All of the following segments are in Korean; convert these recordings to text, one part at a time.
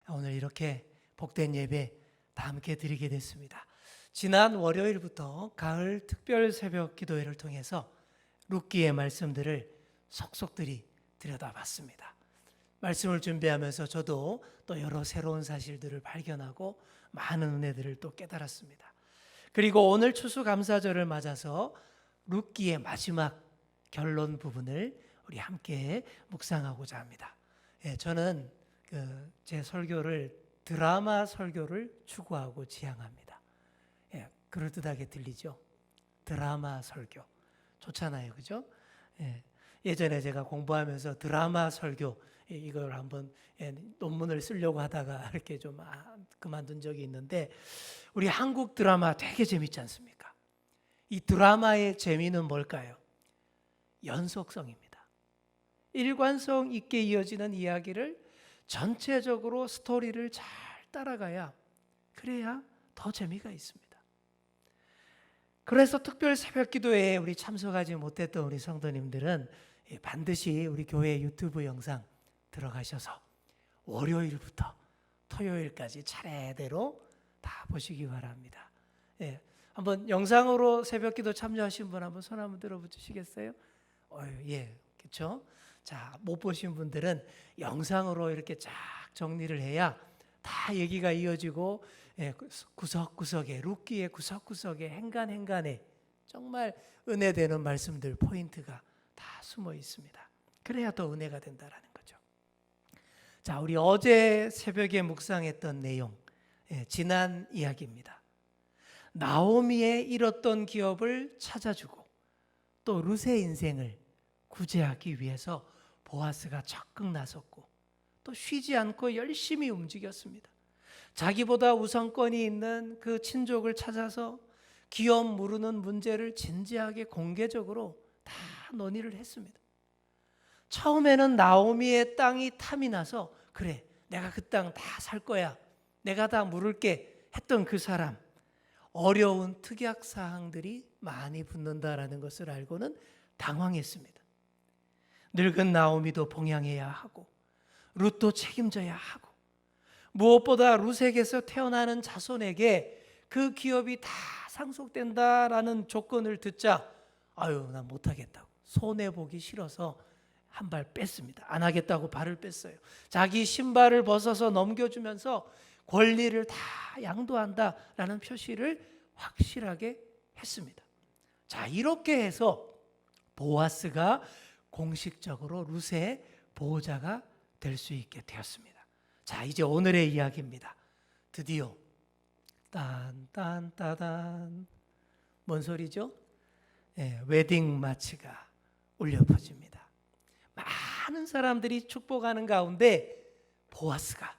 오늘 이렇게 복된 예배 다 함께 드리게 됐습니다. 지난 월요일부터 가을 특별 새벽 기도회를 통해서 룻기의 말씀들을 속속들이 들여다봤습니다. 말씀을 준비하면서 저도 또 여러 새로운 사실들을 발견하고 많은 은혜들을 또 깨달았습니다. 그리고 오늘 추수감사절을 맞아서 룻기의 마지막 결론 부분을 우리 함께 묵상하고자 합니다. 저는 제 설교를 드라마 설교를 추구하고 지향합니다. 그럴듯하게 들리죠? 드라마 설교 좋잖아요, 그죠? 예전에 제가 공부하면서 드라마 설교 이걸 한번 논문을 쓰려고 하다가 이렇게 좀 그만둔 적이 있는데, 우리 한국 드라마 되게 재밌지 않습니까? 이 드라마의 재미는 뭘까요? 연속성입니다. 일관성 있게 이어지는 이야기를 전체적으로 스토리를 잘 따라가야, 그래야 더 재미가 있습니다. 그래서 특별 새벽 기도회에 우리 참석하지 못했던 우리 성도님들은 반드시 우리 교회 유튜브 영상 들어가셔서 월요일부터 토요일까지 차례대로 다 보시기 바랍니다. 한번 영상으로 새벽 기도 참여하신 분 한번 손 한번 들어주시겠어요? 그렇죠? 자, 못 보신 분들은 영상으로 이렇게 쫙 정리를 해야 다 얘기가 이어지고, 구석구석에, 룻기의 구석구석에, 행간행간에 정말 은혜되는 말씀들, 포인트가 다 숨어 있습니다. 그래야 더 은혜가 된다라는 거죠. 자, 우리 어제 새벽에 묵상했던 내용, 지난 이야기입니다. 나오미의 잃었던 기업을 찾아주고 또 룻의 인생을 구제하기 위해서 보아스가 적극 나섰고 또 쉬지 않고 열심히 움직였습니다. 자기보다 우선권이 있는 그 친족을 찾아서 기업 무르는 문제를 진지하게 공개적으로 다 논의를 했습니다. 처음에는 나오미의 땅이 탐이 나서, 그래, 내가 그 땅 다 살 거야, 내가 다 물을게 했던 그 사람, 어려운 특약 사항들이 많이 붙는다라는 것을 알고는 당황했습니다. 늙은 나오미도 봉양해야 하고 룻도 책임져야 하고, 무엇보다 룻에게서 태어나는 자손에게 그 기업이 다 상속된다라는 조건을 듣자, 난 못하겠다고, 손해보기 싫어서 한 발 뺐습니다. 안 하겠다고 발을 뺐어요. 자기 신발을 벗어서 넘겨주면서 권리를 다 양도한다라는 표시를 확실하게 했습니다. 자, 이렇게 해서 보아스가 공식적으로 룻의 보호자가 될 수 있게 되었습니다. 자, 이제 오늘의 이야기입니다. 드디어 딴딴따단, 뭔 소리죠? 웨딩 마치가 울려 퍼집니다. 많은 사람들이 축복하는 가운데 보아스가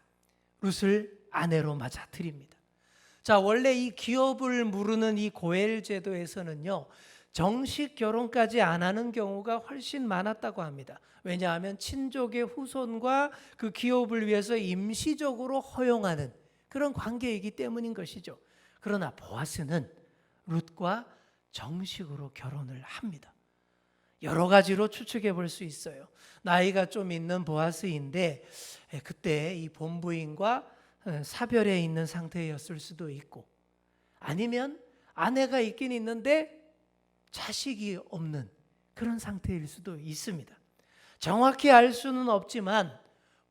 룻을 아내로 맞아들입니다. 자, 원래 이 기업을 무르는 이 고엘 제도에서는요, 정식 결혼까지 안 하는 경우가 훨씬 많았다고 합니다. 왜냐하면 친족의 후손과 그 기업을 위해서 임시적으로 허용하는 그런 관계이기 때문인 것이죠. 그러나 보아스는 룻과 정식으로 결혼을 합니다. 여러 가지로 추측해 볼 수 있어요. 나이가 좀 있는 보아스인데 그때 이 본부인과 사별해 있는 상태였을 수도 있고, 아니면 아내가 있긴 있는데 자식이 없는 그런 상태일 수도 있습니다. 정확히 알 수는 없지만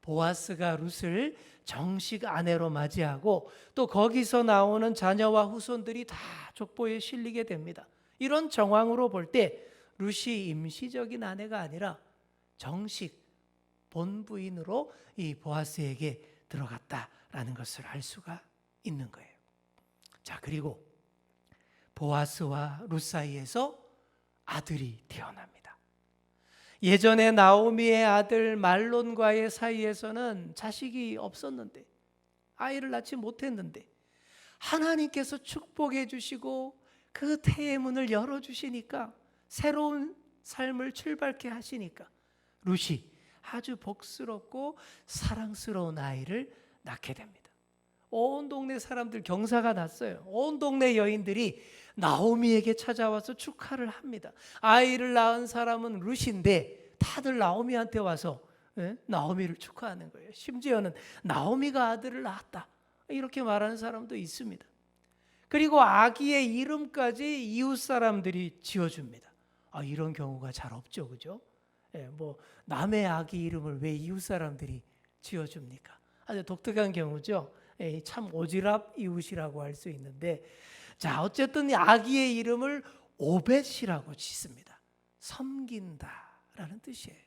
보아스가 룻을 정식 아내로 맞이하고 또 거기서 나오는 자녀와 후손들이 다 족보에 실리게 됩니다. 이런 정황으로 볼 때 룻이 임시적인 아내가 아니라 정식 본부인으로 이 보아스에게 들어갔다라는 것을 알 수가 있는 거예요. 자, 그리고 보아스와 룻 사이에서 아들이 태어납니다. 예전에 나오미의 아들 말론과의 사이에서는 자식이 없었는데, 아이를 낳지 못했는데, 하나님께서 축복해 주시고 그 태의 문을 열어주시니까, 새로운 삶을 출발케 하시니까 룻이 아주 복스럽고 사랑스러운 아이를 낳게 됩니다. 온 동네 사람들 경사가 났어요. 온 동네 여인들이 나오미에게 찾아와서 축하를 합니다. 아이를 낳은 사람은 룻인데 다들 나오미한테 와서 나오미를 축하하는 거예요. 심지어는 나오미가 아들을 낳았다 이렇게 말하는 사람도 있습니다. 그리고 아기의 이름까지 이웃 사람들이 지어줍니다. 이런 경우가 잘 없죠, 그죠? 뭐 남의 아기 이름을 왜 이웃 사람들이 지어줍니까? 아주 독특한 경우죠. 참 오지랖 이웃이라고 할 수 있는데, 자 어쨌든 아기의 이름을 오벳이라고 짓습니다. 섬긴다라는 뜻이에요.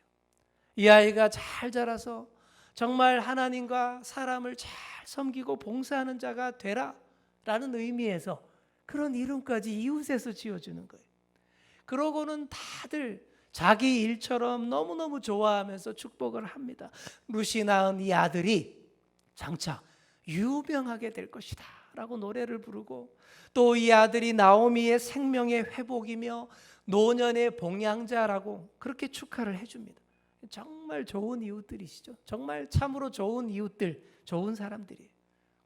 이 아이가 잘 자라서 정말 하나님과 사람을 잘 섬기고 봉사하는 자가 되라라는 의미에서 그런 이름까지 이웃에서 지어주는 거예요. 그러고는 다들 자기 일처럼 너무너무 좋아하면서 축복을 합니다. 룻이 낳은 이 아들이 장차 유명하게 될 것이다 라고 노래를 부르고, 또 이 아들이 나오미의 생명의 회복이며 노년의 봉양자라고 그렇게 축하를 해줍니다. 정말 좋은 이웃들이시죠. 정말 참으로 좋은 이웃들, 좋은 사람들이에요.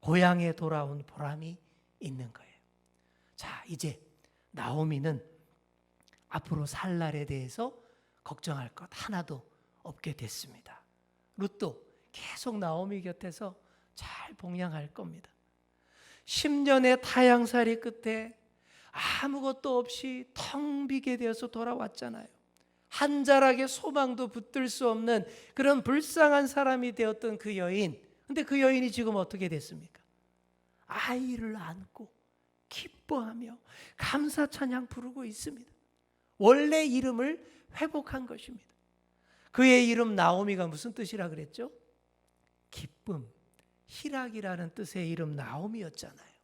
고향에 돌아온 보람이 있는 거예요. 자, 이제 나오미는 앞으로 살 날에 대해서 걱정할 것 하나도 없게 됐습니다. 룻도 계속 나오미 곁에서 잘 봉양할 겁니다. 10년의 타향살이 끝에 아무것도 없이 텅 비게 되어서 돌아왔잖아요. 한 자락의 소망도 붙들 수 없는 그런 불쌍한 사람이 되었던 그 여인. 근데 그 여인이 지금 어떻게 됐습니까? 아이를 안고 기뻐하며 감사 찬양 부르고 있습니다. 원래 이름을 회복한 것입니다. 그의 이름 나오미가 무슨 뜻이라 그랬죠? 기쁨, 희락이라는 뜻의 이름 나오미였잖아요.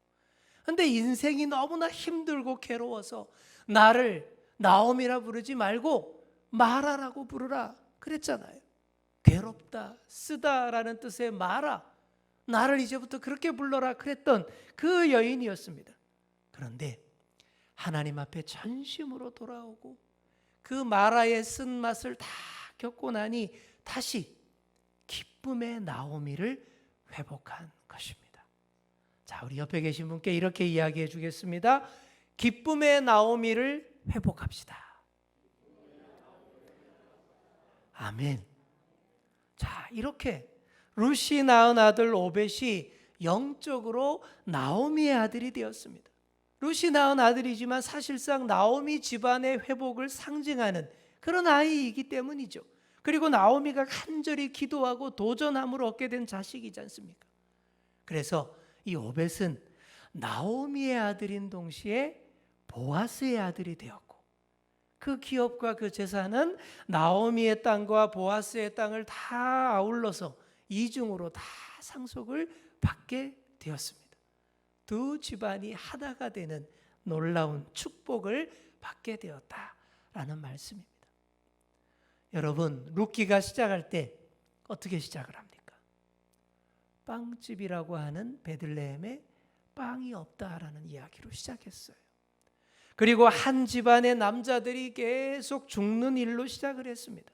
근데 인생이 너무나 힘들고 괴로워서 나를 나오미라 부르지 말고 마라라고 부르라 그랬잖아요. 괴롭다, 쓰다라는 뜻의 마라, 나를 이제부터 그렇게 불러라 그랬던 그 여인이었습니다. 그런데 하나님 앞에 전심으로 돌아오고 그 마라의 쓴맛을 다 겪고 나니 다시 기쁨의 나오미를 회복한 것입니다. 자, 우리 옆에 계신 분께 이렇게 이야기해 주겠습니다. 기쁨의 나오미를 회복합시다. 아멘. 자, 이렇게 룻이 낳은 아들 오벳이 영적으로 나오미의 아들이 되었습니다. 룻이 낳은 아들이지만 사실상 나오미 집안의 회복을 상징하는 그런 아이이기 때문이죠. 그리고 나오미가 간절히 기도하고 도전함으로 얻게 된 자식이지 않습니까? 그래서 이 오벳은 나오미의 아들인 동시에 보아스의 아들이 되었고, 그 기업과 그 재산은 나오미의 땅과 보아스의 땅을 다 아울러서 이중으로 다 상속을 받게 되었습니다. 두 집안이 하나가 되는 놀라운 축복을 받게 되었다라는 말씀입니다. 여러분, 룻기가 시작할 때 어떻게 시작을 합니까? 빵집이라고 하는 베들레헴에 빵이 없다라는 이야기로 시작했어요. 그리고 한 집안의 남자들이 계속 죽는 일로 시작을 했습니다.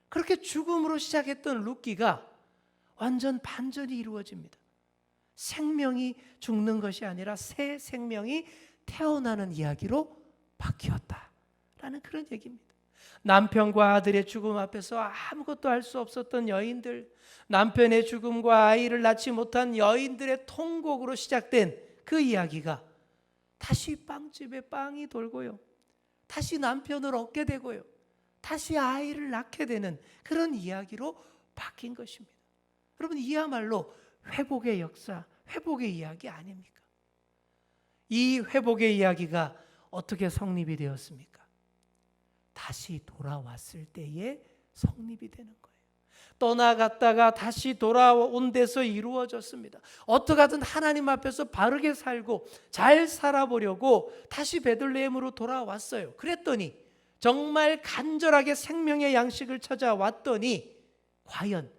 그렇게 죽음으로 시작했던 룻기가 완전 반전이 이루어집니다. 생명이 죽는 것이 아니라 새 생명이 태어나는 이야기로 바뀌었다라는 그런 얘기입니다. 남편과 아들의 죽음 앞에서 아무것도 할 수 없었던 여인들, 남편의 죽음과 아이를 낳지 못한 여인들의 통곡으로 시작된 그 이야기가 다시 빵집에 빵이 돌고요, 다시 남편을 얻게 되고요, 다시 아이를 낳게 되는 그런 이야기로 바뀐 것입니다. 여러분, 이야말로 회복의 역사, 회복의 이야기 아닙니까? 이 회복의 이야기가 어떻게 성립이 되었습니까? 다시 돌아왔을 때에 성립이 되는 거예요. 떠나갔다가 다시 돌아온 데서 이루어졌습니다. 어떻게든 하나님 앞에서 바르게 살고 잘 살아보려고 다시 베들레헴으로 돌아왔어요. 그랬더니 정말 간절하게 생명의 양식을 찾아왔더니 과연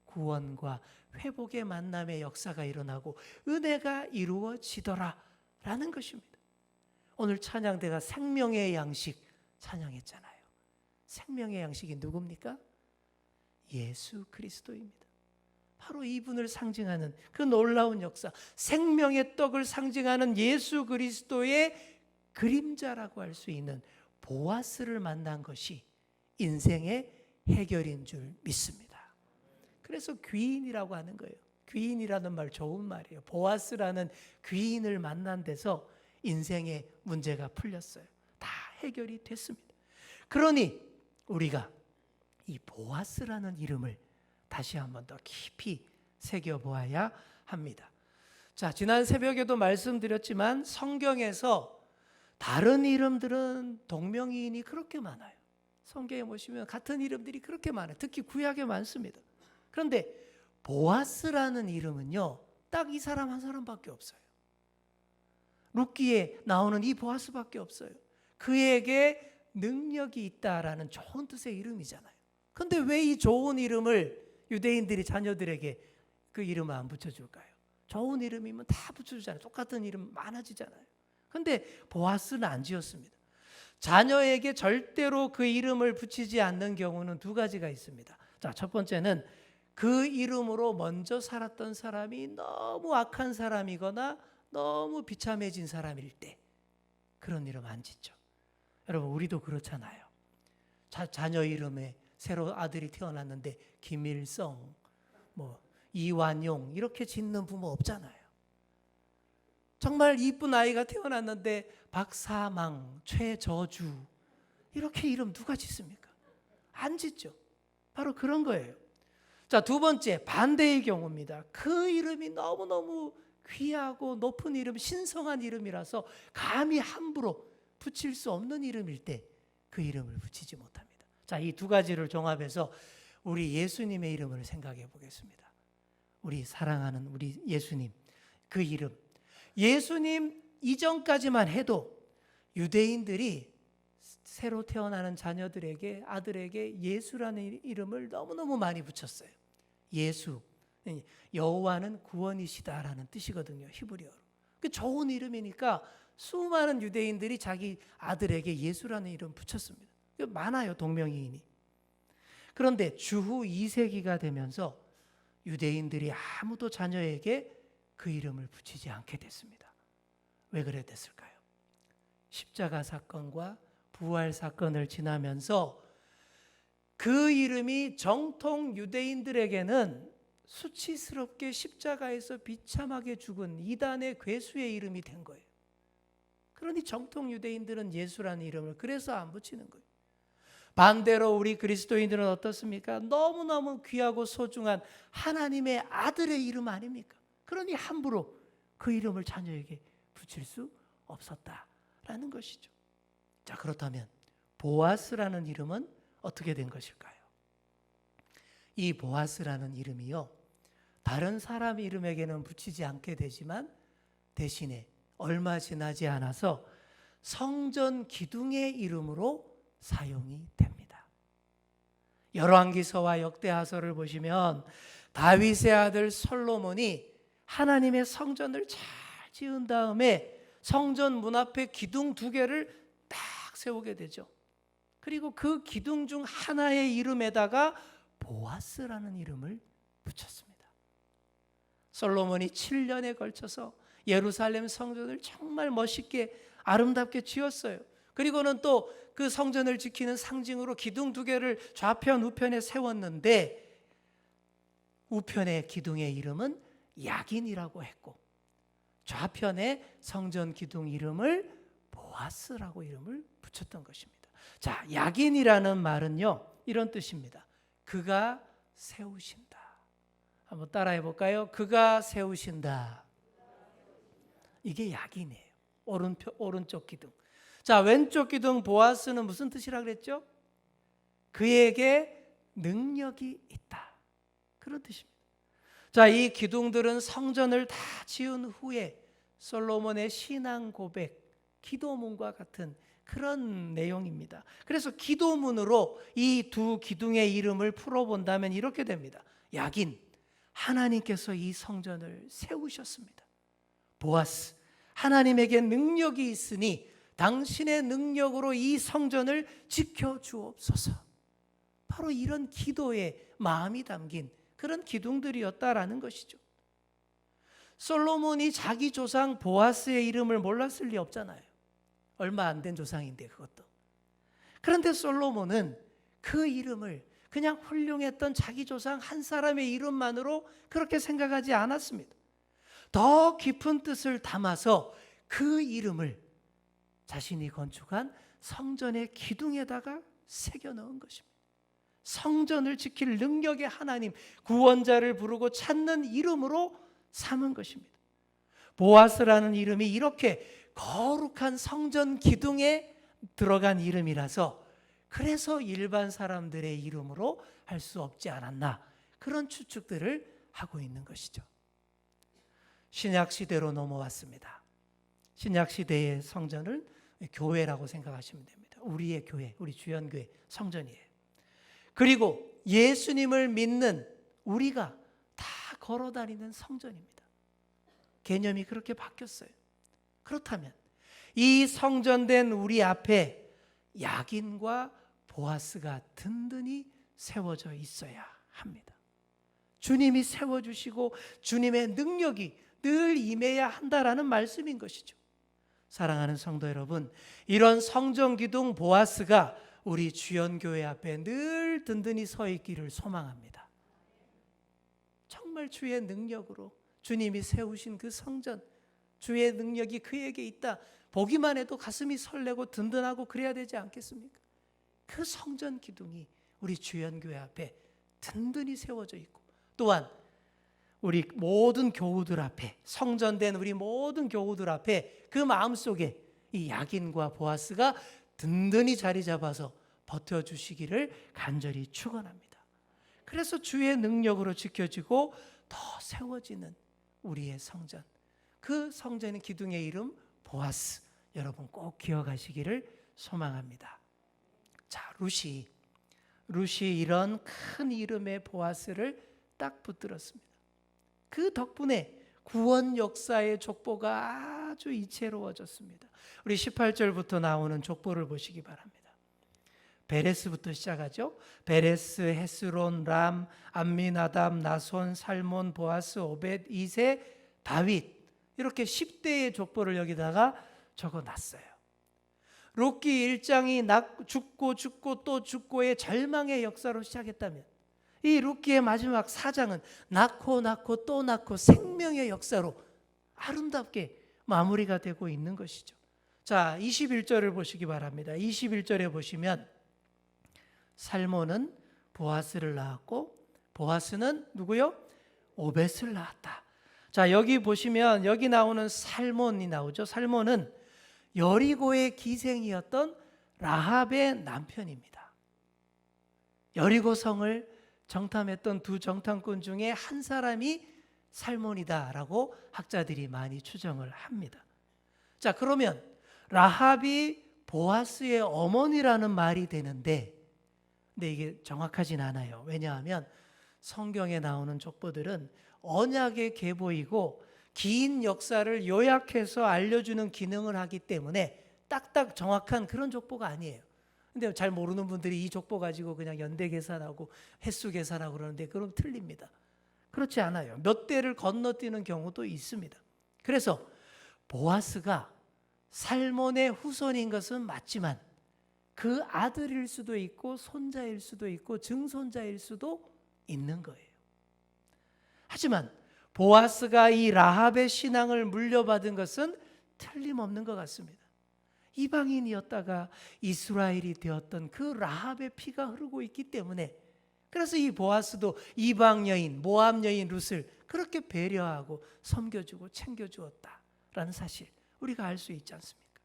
구원과 회복의 만남의 역사가 일어나고 은혜가 이루어지더라라는 것입니다. 오늘 찬양대가 생명의 양식 찬양했잖아요. 생명의 양식이 누굽니까? 예수 그리스도입니다. 바로 이분을 상징하는 그 놀라운 역사, 생명의 떡을 상징하는 예수 그리스도의 그림자라고 할 수 있는 보아스를 만난 것이 인생의 해결인 줄 믿습니다. 그래서 귀인이라고 하는 거예요. 귀인이라는 말 좋은 말이에요. 보아스라는 귀인을 만난 데서 인생의 문제가 풀렸어요. 다 해결이 됐습니다. 그러니 우리가 이 보아스라는 이름을 다시 한번 더 깊이 새겨보아야 합니다. 자, 지난 새벽에도 말씀드렸지만 성경에서 다른 이름들은 동명이인이 그렇게 많아요. 성경에 보시면 같은 이름들이 그렇게 많아요. 특히 구약에 많습니다. 그런데 보아스라는 이름은요, 딱 이 사람 한 사람밖에 없어요. 룻기에 나오는 이 보아스밖에 없어요. 그에게 능력이 있다라는 좋은 뜻의 이름이잖아요. 그런데 왜 이 좋은 이름을 유대인들이 자녀들에게 그 이름을 안 붙여줄까요? 좋은 이름이면 다 붙여주잖아요. 똑같은 이름 많아지잖아요. 그런데 보아스는 안 지었습니다. 자녀에게 절대로 그 이름을 붙이지 않는 경우는 두 가지가 있습니다. 자, 첫 번째는 그 이름으로 먼저 살았던 사람이 너무 악한 사람이거나 너무 비참해진 사람일 때 그런 이름 안 짓죠. 여러분, 우리도 그렇잖아요. 자녀 이름에 새로 아들이 태어났는데 김일성, 이완용 이렇게 짓는 부모 없잖아요. 정말 이쁜 아이가 태어났는데 박사망, 최저주 이렇게 이름 누가 짓습니까? 안 짓죠. 바로 그런 거예요. 자, 두 번째, 반대의 경우입니다. 그 이름이 너무너무 귀하고 높은 이름, 신성한 이름이라서 감히 함부로 붙일 수 없는 이름일 때 그 이름을 붙이지 못합니다. 자, 이 두 가지를 종합해서 우리 예수님의 이름을 생각해 보겠습니다. 우리 사랑하는 우리 예수님, 그 이름. 예수님 이전까지만 해도 유대인들이 새로 태어나는 자녀들에게, 아들에게 예수라는 이름을 너무너무 많이 붙였어요. 예수, 여호와는 구원이시다라는 뜻이거든요, 히브리어로. 그 좋은 이름이니까 수많은 유대인들이 자기 아들에게 예수라는 이름 붙였습니다. 많아요, 동명이인이. 그런데 주후 2세기가 되면서 유대인들이 아무도 자녀에게 그 이름을 붙이지 않게 됐습니다. 왜 그래 됐을까요? 십자가 사건과 부활 사건을 지나면서 그 이름이 정통 유대인들에게는 수치스럽게 십자가에서 비참하게 죽은 이단의 괴수의 이름이 된 거예요. 그러니 정통 유대인들은 예수라는 이름을 그래서 안 붙이는 거예요. 반대로 우리 그리스도인들은 어떻습니까? 너무너무 귀하고 소중한 하나님의 아들의 이름 아닙니까? 그러니 함부로 그 이름을 자녀에게 붙일 수 없었다라는 것이죠. 자, 그렇다면 보아스라는 이름은 어떻게 된 것일까요? 이 보아스라는 이름이요, 다른 사람 이름에게는 붙이지 않게 되지만 대신에 얼마 지나지 않아서 성전 기둥의 이름으로 사용이 됩니다. 열왕기서와 역대하서를 보시면 다윗의 아들 솔로몬이 하나님의 성전을 잘 지은 다음에 성전 문 앞에 기둥 두 개를 딱 세우게 되죠. 그리고 그 기둥 중 하나의 이름에다가 보아스라는 이름을 붙였습니다. 솔로몬이 7년에 걸쳐서 예루살렘 성전을 정말 멋있게 아름답게 지었어요. 그리고는 또 그 성전을 지키는 상징으로 기둥 두 개를 좌편 우편에 세웠는데 우편의 기둥의 이름은 야긴이라고 했고 좌편의 성전 기둥 이름을 보아스라고 이름을 붙였던 것입니다. 자, 야긴이라는 말은요, 이런 뜻입니다. 그가 세우신다. 한번 따라해 볼까요? 그가 세우신다. 이게 야긴이에요. 오른쪽 기둥. 자, 왼쪽 기둥 보아스는 무슨 뜻이라 그랬죠? 그에게 능력이 있다. 그런 뜻입니다. 자, 이 기둥들은 성전을 다 지은 후에 솔로몬의 신앙 고백, 기도문과 같은 그런 내용입니다. 그래서 기도문으로 이 두 기둥의 이름을 풀어본다면 이렇게 됩니다. 야긴, 하나님께서 이 성전을 세우셨습니다. 보아스, 하나님에게 능력이 있으니 당신의 능력으로 이 성전을 지켜주옵소서. 바로 이런 기도의 마음이 담긴 그런 기둥들이었다라는 것이죠. 솔로몬이 자기 조상 보아스의 이름을 몰랐을 리 없잖아요. 얼마 안 된 조상인데 그것도. 그런데 솔로몬은 그 이름을 그냥 훌륭했던 자기 조상 한 사람의 이름만으로 그렇게 생각하지 않았습니다. 더 깊은 뜻을 담아서 그 이름을 자신이 건축한 성전의 기둥에다가 새겨 넣은 것입니다. 성전을 지킬 능력의 하나님, 구원자를 부르고 찾는 이름으로 삼은 것입니다. 보아스라는 이름이 이렇게 거룩한 성전 기둥에 들어간 이름이라서 그래서 일반 사람들의 이름으로 할 수 없지 않았나, 그런 추측들을 하고 있는 것이죠. 신약 시대로 넘어왔습니다. 신약 시대의 성전을 교회라고 생각하시면 됩니다. 우리의 교회, 우리 주연교회 성전이에요. 그리고 예수님을 믿는 우리가 다 걸어다니는 성전입니다. 개념이 그렇게 바뀌었어요. 그렇다면 이 성전된 우리 앞에 야긴과 보아스가 든든히 세워져 있어야 합니다. 주님이 세워주시고 주님의 능력이 늘 임해야 한다라는 말씀인 것이죠. 사랑하는 성도 여러분, 이런 성전 기둥 보아스가 우리 주연교회 앞에 늘 든든히 서 있기를 소망합니다. 정말 주의 능력으로 주님이 세우신 그 성전, 주의 능력이 그에게 있다, 보기만 해도 가슴이 설레고 든든하고 그래야 되지 않겠습니까? 그 성전 기둥이 우리 주연교회 앞에 든든히 세워져 있고, 또한 우리 모든 교우들 앞에, 성전된 우리 모든 교우들 앞에 그 마음속에 이 야긴과 보아스가 든든히 자리 잡아서 버텨주시기를 간절히 축원합니다. 그래서 주의 능력으로 지켜지고 더 세워지는 우리의 성전, 그 성전의 기둥의 이름 보아스, 여러분 꼭 기억하시기를 소망합니다. 자, 루시 이런 큰 이름의 보아스를 딱 붙들었습니다. 그 덕분에 구원 역사의 족보가 아주 이채로워졌습니다. 우리 18절부터 나오는 족보를 보시기 바랍니다. 베레스부터 시작하죠. 베레스, 헤스론, 람, 암미나답, 나손, 살몬, 보아스, 오벳, 이세, 다윗, 이렇게 10대의 족보를 여기다가 적어놨어요. 룻기 1장이 죽고 또 죽고의 절망의 역사로 시작했다면, 이 룻기의 마지막 4장은 낳고 또 낳고 생명의 역사로 아름답게 마무리가 되고 있는 것이죠. 자, 21절을 보시기 바랍니다. 21절에 보시면 살몬은 보아스를 낳았고, 보아스는 누구요? 오벳을 낳았다. 자, 여기 보시면 여기 나오는 살몬이 나오죠. 살몬은 여리고의 기생이었던 라합의 남편입니다. 여리고성을 정탐했던 두 정탐꾼 중에 한 사람이 살몬이다라고 학자들이 많이 추정을 합니다. 자, 그러면 라합이 보아스의 어머니라는 말이 되는데, 근데 이게 정확하진 않아요. 왜냐하면 성경에 나오는 족보들은 언약의 계보이고 긴 역사를 요약해서 알려주는 기능을 하기 때문에 딱딱 정확한 그런 족보가 아니에요. 근데 잘 모르는 분들이 이 족보 가지고 그냥 연대 계산하고 횟수 계산하고 그러는데 그럼 틀립니다. 그렇지 않아요. 몇 대를 건너뛰는 경우도 있습니다. 그래서 보아스가 살몬의 후손인 것은 맞지만 그 아들일 수도 있고 손자일 수도 있고 증손자일 수도 있는 거예요. 하지만 보아스가 이 라합의 신앙을 물려받은 것은 틀림없는 것 같습니다. 이방인이었다가 이스라엘이 되었던 그 라합의 피가 흐르고 있기 때문에, 그래서 이 보아스도 이방 여인, 모압 여인 룻을 그렇게 배려하고 섬겨주고 챙겨주었다라는 사실 우리가 알 수 있지 않습니까?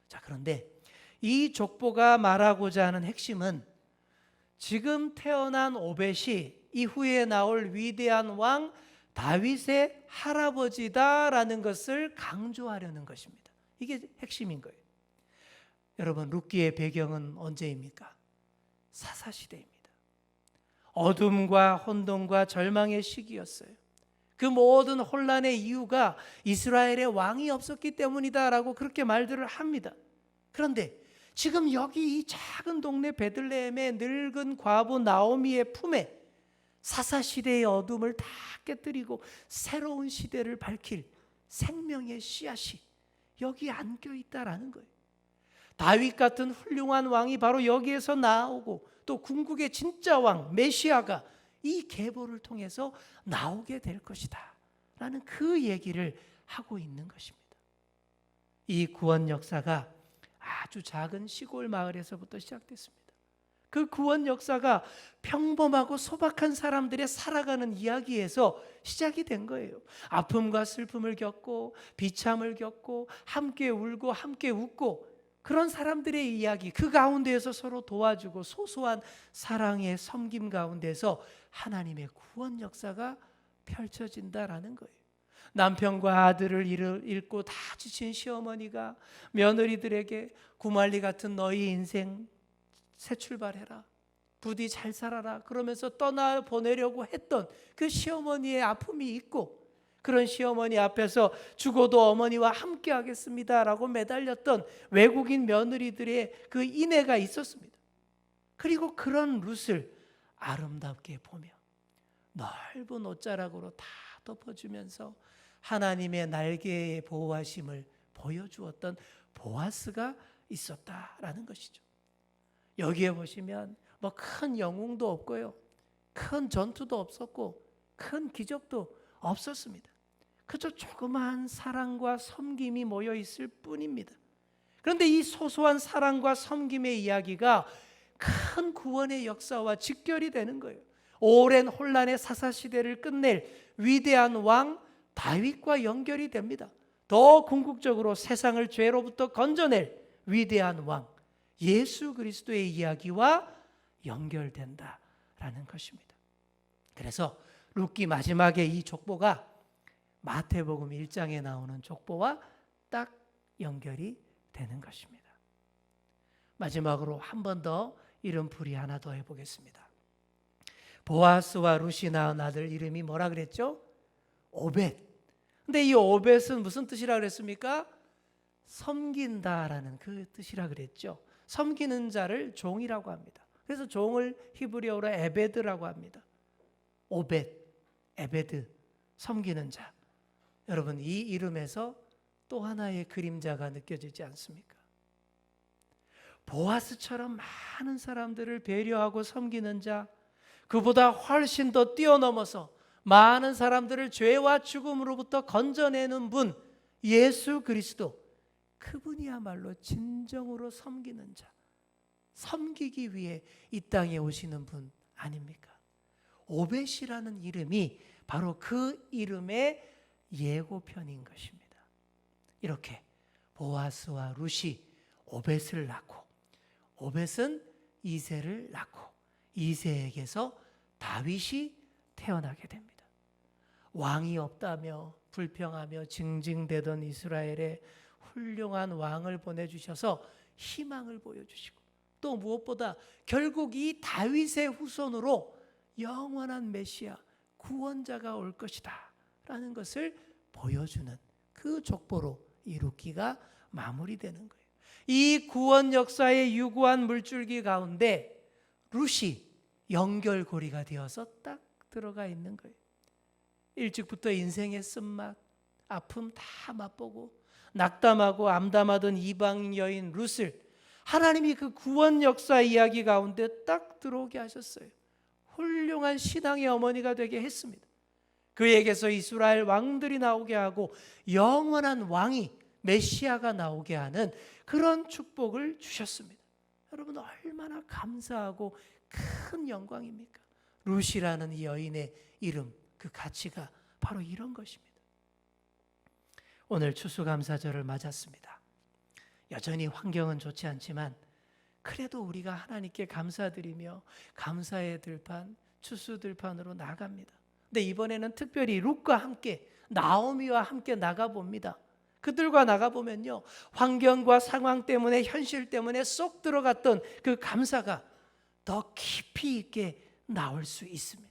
자, 그런데 이 족보가 말하고자 하는 핵심은 지금 태어난 오벳이 이후에 나올 위대한 왕 다윗의 할아버지다라는 것을 강조하려는 것입니다. 이게 핵심인 거예요. 여러분, 룻기의 배경은 언제입니까? 사사시대입니다. 어둠과 혼돈과 절망의 시기였어요. 그 모든 혼란의 이유가 이스라엘의 왕이 없었기 때문이다라고 그렇게 말들을 합니다. 그런데 지금 여기 이 작은 동네 베들레헴의 늙은 과부 나오미의 품에 사사시대의 어둠을 다 깨뜨리고 새로운 시대를 밝힐 생명의 씨앗이 여기 안겨 있다라는 거예요. 다윗 같은 훌륭한 왕이 바로 여기에서 나오고 또 궁극의 진짜 왕 메시아가 이 계보를 통해서 나오게 될 것이다 라는 그 얘기를 하고 있는 것입니다. 이 구원 역사가 아주 작은 시골 마을에서부터 시작됐습니다. 그 구원 역사가 평범하고 소박한 사람들의 살아가는 이야기에서 시작이 된 거예요. 아픔과 슬픔을 겪고 비참을 겪고 함께 울고 함께 웃고 그런 사람들의 이야기, 그 가운데에서 서로 도와주고 소소한 사랑의 섬김 가운데서 하나님의 구원 역사가 펼쳐진다라는 거예요. 남편과 아들을 잃고 다 지친 시어머니가 며느리들에게 구말리 같은 너희 인생 새 출발해라, 부디 잘 살아라 그러면서 떠나 보내려고 했던 그 시어머니의 아픔이 있고, 그런 시어머니 앞에서 죽어도 어머니와 함께 하겠습니다라고 매달렸던 외국인 며느리들의 그 인애가 있었습니다. 그리고 그런 룻을 아름답게 보며 넓은 옷자락으로 다 덮어주면서 하나님의 날개의 보호하심을 보여주었던 보아스가 있었다라는 것이죠. 여기에 보시면 뭐 큰 영웅도 없고요, 큰 전투도 없었고 큰 기적도 없었습니다. 그저 조그마한 사랑과 섬김이 모여 있을 뿐입니다. 그런데 이 소소한 사랑과 섬김의 이야기가 큰 구원의 역사와 직결이 되는 거예요. 오랜 혼란의 사사시대를 끝낼 위대한 왕 다윗과 연결이 됩니다. 더 궁극적으로 세상을 죄로부터 건져낼 위대한 왕 예수 그리스도의 이야기와 연결된다라는 것입니다. 그래서 룻기 마지막에 이 족보가 마태복음 1장에 나오는 족보와 딱 연결이 되는 것입니다. 마지막으로 한 번 더 이름풀이 하나 더 해보겠습니다. 보아스와 룻이 낳은 아들 이름이 뭐라 그랬죠? 오벳. 근데 이 오벳은 무슨 뜻이라 그랬습니까? 섬긴다라는 그 뜻이라 그랬죠. 섬기는 자를 종이라고 합니다. 그래서 종을 히브리어로 에베드라고 합니다. 오벳, 에베드, 섬기는 자. 여러분, 이 이름에서 또 하나의 그림자가 느껴지지 않습니까? 보아스처럼 많은 사람들을 배려하고 섬기는 자, 그보다 훨씬 더 뛰어넘어서 많은 사람들을 죄와 죽음으로부터 건져내는 분, 예수 그리스도. 그분이야말로 진정으로 섬기는 자, 섬기기 위해 이 땅에 오시는 분 아닙니까? 오벳이라는 이름이 바로 그 이름의 예고편인 것입니다. 이렇게 보아스와 룻이 오벳을 낳고, 오벳은 이새를 낳고, 이새에게서 다윗이 태어나게 됩니다. 왕이 없다며 불평하며 징징대던 이스라엘에 훌륭한 왕을 보내주셔서 희망을 보여주시고, 또 무엇보다 결국 이 다윗의 후손으로 영원한 메시아 구원자가 올 것이다 라는 것을 보여주는 그 족보로 이 룻기가 마무리되는 거예요. 이 구원 역사의 유구한 물줄기 가운데 룻이 연결고리가 되어서 딱 들어가 있는 거예요. 일찍부터 인생의 쓴맛, 아픔 다 맛보고 낙담하고 암담하던 이방 여인 룻을 하나님이 그 구원 역사 이야기 가운데 딱 들어오게 하셨어요. 훌륭한 신앙의 어머니가 되게 했습니다. 그에게서 이스라엘 왕들이 나오게 하고 영원한 왕이 메시아가 나오게 하는 그런 축복을 주셨습니다. 여러분, 얼마나 감사하고 큰 영광입니까? 룻이라는 이 여인의 이름, 그 가치가 바로 이런 것입니다. 오늘 추수감사절을 맞았습니다. 여전히 환경은 좋지 않지만 그래도 우리가 하나님께 감사드리며 감사의 들판, 추수 들판으로 나갑니다. 근데 이번에는 특별히 룻과 함께, 나오미와 함께 나가봅니다. 그들과 나가보면요, 환경과 상황 때문에, 현실 때문에 쏙 들어갔던 그 감사가 더 깊이 있게 나올 수 있습니다.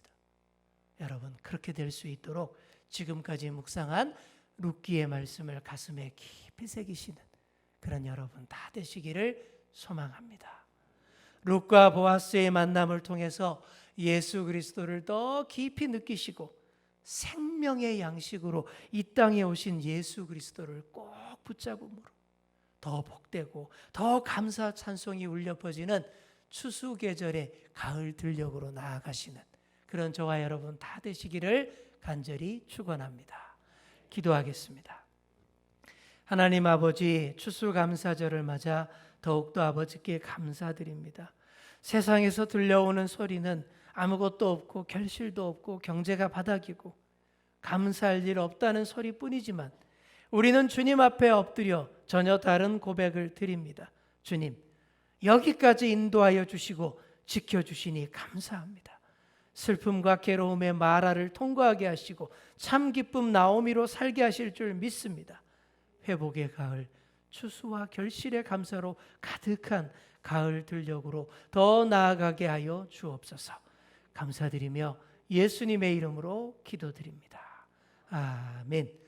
여러분, 그렇게 될 수 있도록 지금까지 묵상한 룻기의 말씀을 가슴에 깊이 새기시는 그런 여러분 다 되시기를 소망합니다. 룻과 보아스의 만남을 통해서 예수 그리스도를 더 깊이 느끼시고 생명의 양식으로 이 땅에 오신 예수 그리스도를 꼭 붙잡음으로 더 복되고 더 감사 찬송이 울려 퍼지는 추수 계절의 가을 들녘으로 나아가시는 그런 저와 여러분 다 되시기를 간절히 축원합니다. 기도하겠습니다. 하나님 아버지, 추수감사절을 맞아 더욱더 아버지께 감사드립니다. 세상에서 들려오는 소리는 아무것도 없고 결실도 없고 경제가 바닥이고 감사할 일 없다는 소리뿐이지만 우리는 주님 앞에 엎드려 전혀 다른 고백을 드립니다. 주님, 여기까지 인도하여 주시고 지켜주시니 감사합니다. 슬픔과 괴로움의 마라를 통과하게 하시고 참 기쁨 나오미로 살게 하실 줄 믿습니다. 회복의 가을, 추수와 결실의 감사로 가득한 가을 들녘으로 더 나아가게 하여 주옵소서. 감사드리며 예수님의 이름으로 기도드립니다. 아멘.